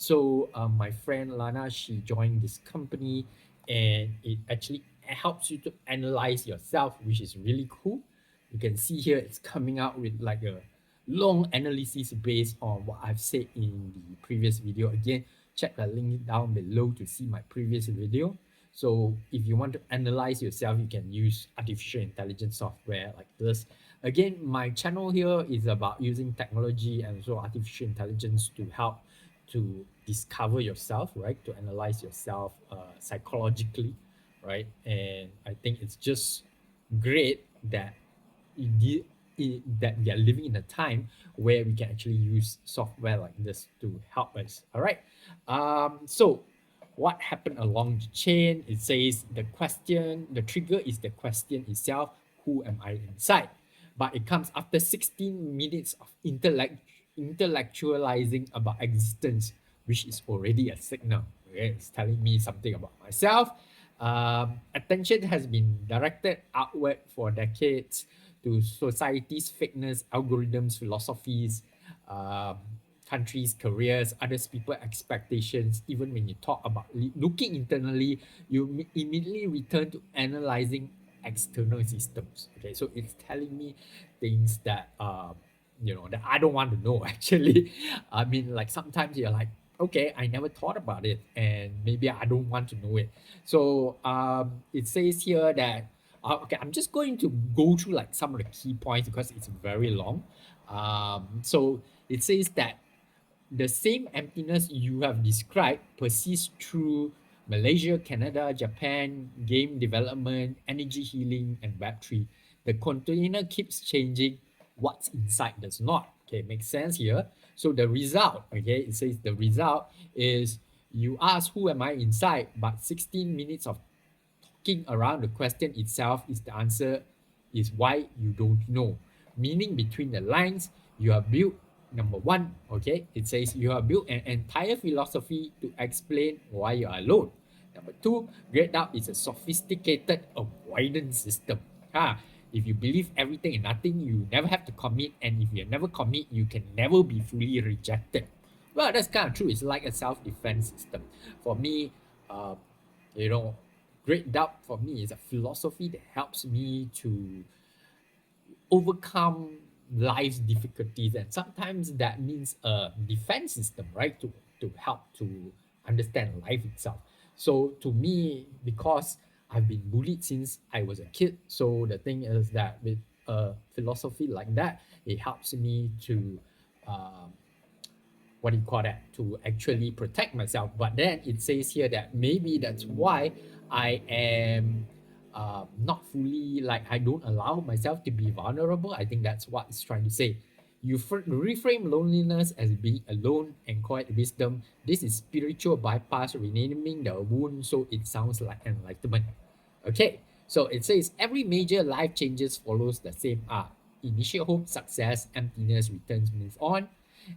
So my friend Lana, she joined this company, and it actually helps you to analyze yourself, which is really cool. You can see here it's coming out with like a long analysis based on what I've said in the previous video. Again, check the link down below to see my previous video. So if you want to analyze yourself, you can use artificial intelligence software like this. Again, my channel here is about using technology and also artificial intelligence to help to discover yourself, right? To analyze yourself psychologically, right? And I think it's just great that that we are living in a time where we can actually use software like this to help us. All right. So what happened along the chain? It says the trigger is the question itself, who am I inside? But it comes after 16 minutes of intellectualizing about existence, which is already a signal. Okay? It's telling me something about myself. Attention has been directed outward for decades to society's fakeness, algorithms, philosophies, um, countries, careers, others people expectations. Even when you talk about looking internally, you immediately return to analyzing external systems. Okay, so it's telling me things that that I don't want to know actually. I mean, like sometimes you're like, okay, I never thought about it, and maybe I don't want to know it. So it says here that okay, I'm just going to go through like some of the key points because it's very long. So it says that the same emptiness you have described persists through Malaysia, Canada, Japan, game development, energy healing, and Web3. The container keeps changing, what's inside does not. Okay, makes sense here. So the result, okay, it says the result is you ask who am I inside, but 16 minutes of talking around the question itself is the answer is why you don't know. Meaning between the lines, you are built number one, okay, it says you have built an entire philosophy to explain why you are alone. Number two, grayed out is a sophisticated avoidance system. If you believe everything and nothing, you never have to commit, and if you never commit, you can never be fully rejected. Well, that's kind of true. It's like a self-defense system. For me, uh, you know, great doubt for me is a philosophy that helps me to overcome life's difficulties, and sometimes that means a defense system, right, to help to understand life itself. So to me, because I've been bullied since I was a kid, so the thing is that with a philosophy like that, it helps me to um, what do you call that, to actually protect myself. But then it says here that maybe that's why I am not fully, like, I don't allow myself to be vulnerable. I think that's what it's trying to say. You reframe loneliness as being alone and call it wisdom. This is spiritual bypass, renaming the wound so it sounds like enlightenment. Okay, so it says every major life changes follows the same arc. Initial hope, success, emptiness, returns, move on.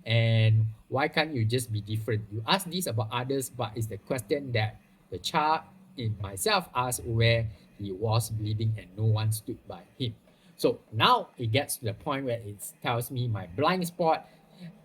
And why can't you just be different? You ask this about others, but it's the question that the child in myself asked where he was bleeding and no one stood by him. So now it gets to the point where it tells me my blind spot,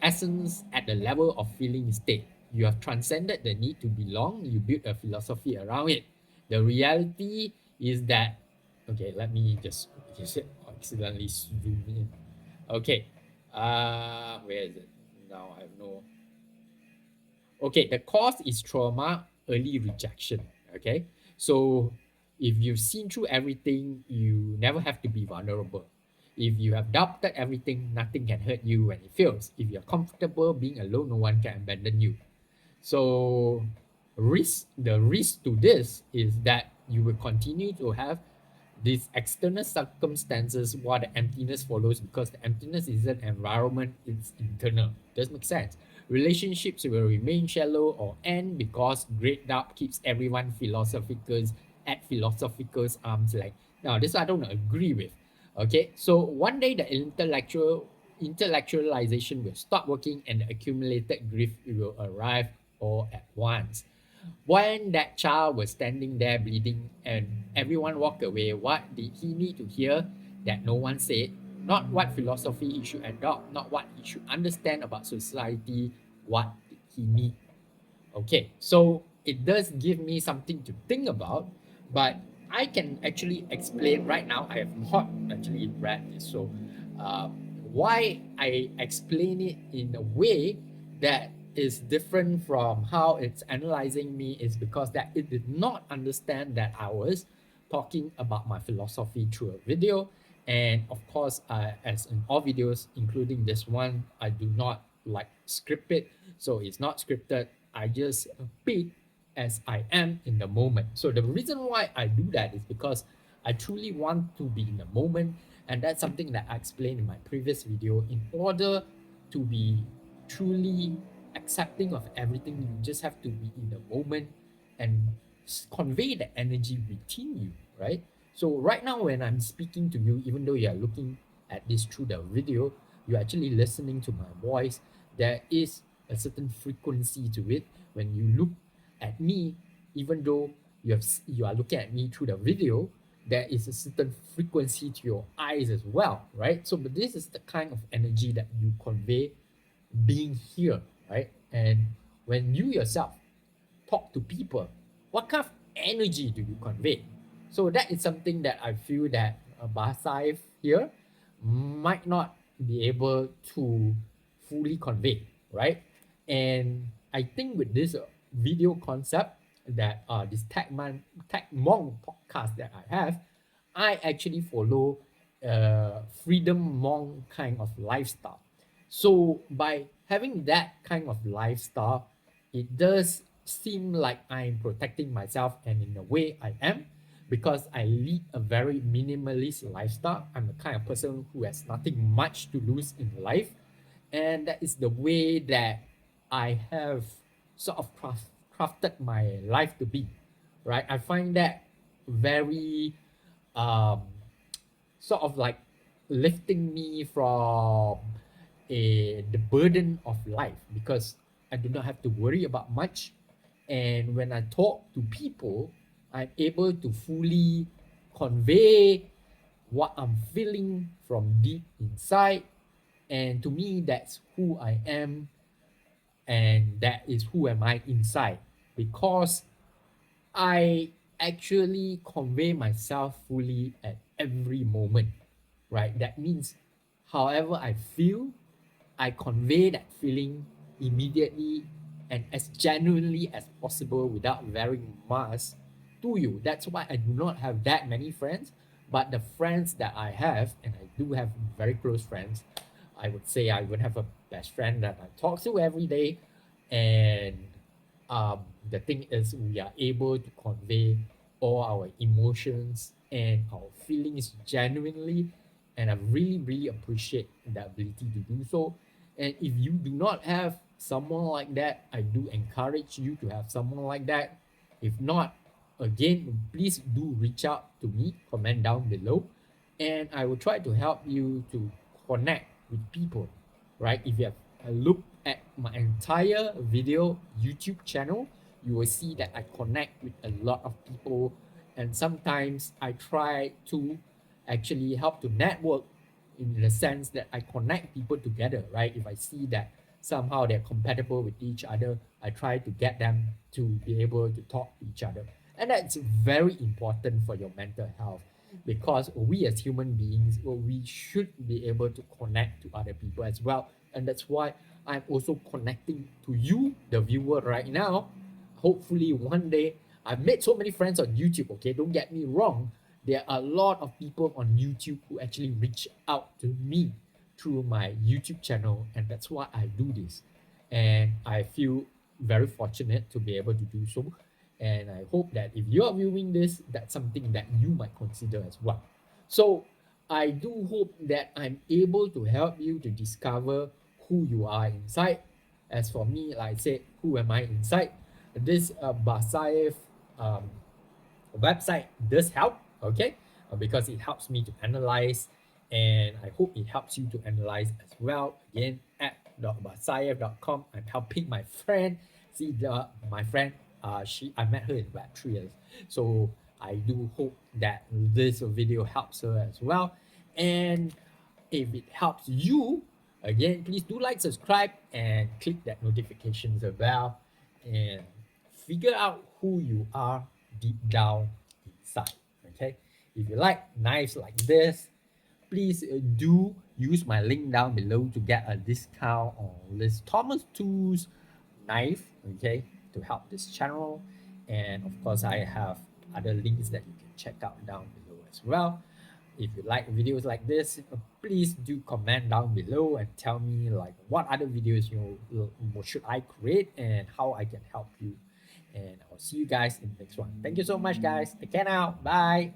essence at the level of feeling state. You have transcended the need to belong, you build a philosophy around it. The reality is that, okay, let me just accidentally zoom in. Okay, where is it? Now I have no. Okay, the cause is trauma, early rejection. Okay, so if you've seen through everything, you never have to be vulnerable. If you have doubted everything, nothing can hurt you when it fails. If you're comfortable being alone, no one can abandon you. So the risk to this is that you will continue to have these external circumstances while the emptiness follows, because the emptiness isn't environment, it's internal. Does make sense? Relationships will remain shallow or end because great doubt keeps everyone philosophicals at philosophicals arms length. Now, this I don't agree with. Okay, so one day the intellectualization will stop working and the accumulated grief will arrive all at once. When that child was standing there bleeding and everyone walked away, what did he need to hear that no one said? Not what philosophy he should adopt, not what he should understand about society, what did he need? Okay, so it does give me something to think about, but I can actually explain right now. I have not actually read this, so uh, why I explain it in a way that is different from how it's analyzing me is because that it did not understand that I was talking about my philosophy through a video. And of course, as in all videos, including this one, I do not like script it. So it's not scripted. I just speak as I am in the moment. So the reason why I do that is because I truly want to be in the moment. And that's something that I explained in my previous video. In order to be truly accepting of everything, you just have to be in the moment and convey the energy within you, right? So right now when I'm speaking to you, even though you are looking at this through the video, you're actually listening to my voice. There is a certain frequency to it. When you look at me, even though you are looking at me through the video, there is a certain frequency to your eyes as well, right? So but this is the kind of energy that you convey being here, right? And when you yourself talk to people, what kind of energy do you convey? So that is something that I feel that Basaif here might not be able to fully convey, right? And I think with this video concept that this Tech Monk podcast that I have, I actually follow freedom monk kind of lifestyle. So by having that kind of lifestyle, it does seem like I'm protecting myself, and in a way I am, because I lead a very minimalist lifestyle. I'm the kind of person who has nothing much to lose in life, and that is the way that I have sort of crafted my life to be, right? I find that very um, sort of like lifting me from the burden of life, because I do not have to worry about much. And when I talk to people, I'm able to fully convey what I'm feeling from deep inside. And to me, that's who I am, and that is who am I inside, because I actually convey myself fully at every moment, right? That means however I feel, I convey that feeling immediately and as genuinely as possible without wearing mask to you. That's why I do not have that many friends, but the friends that I have, and I do have very close friends, I would say I would have a best friend that I talk to every day, and the thing is we are able to convey all our emotions and our feelings genuinely, and I really really appreciate the ability to do so. And if you do not have someone like that, I do encourage you to have someone like that. If not, again, please do reach out to me, comment down below, and I will try to help you to connect with people, right? If you have a look at my entire video YouTube channel, you will see that I connect with a lot of people, and sometimes I try to actually help to network in the sense that I connect people together, right? If I see that somehow they're compatible with each other, I try to get them to be able to talk to each other. And that's very important for your mental health, because we as human beings, well, we should be able to connect to other people as well. And that's why I'm also connecting to you, the viewer, right now. Hopefully, one day, I've made so many friends on YouTube, okay? Don't get me wrong. There are a lot of people on YouTube who actually reach out to me through my YouTube channel, and that's why I do this. And I feel very fortunate to be able to do so. And I hope that if you're viewing this, that's something that you might consider as well. So I do hope that I'm able to help you to discover who you are inside. As for me, like I said, who am I inside? This Basayev um, website does help, okay, because it helps me to analyze, and I hope it helps you to analyze as well. Again, at basayev.com, I'm helping my friend. See, my friend, I met her in about 3 years, so I do hope that this video helps her as well. And if it helps you, again, please do like, subscribe, and click that notifications bell. and figure out who you are deep down inside. Okay, if you like knives like this, please do use my link down below to get a discount on this Thomas Tools knife, okay, to help this channel. And of course, I have other links that you can check out down below as well. If you like videos like this, please do comment down below and tell me like what other videos what should I create and how I can help you. And I'll see you guys in the next one. Thank you so much, guys. Take care now. Bye.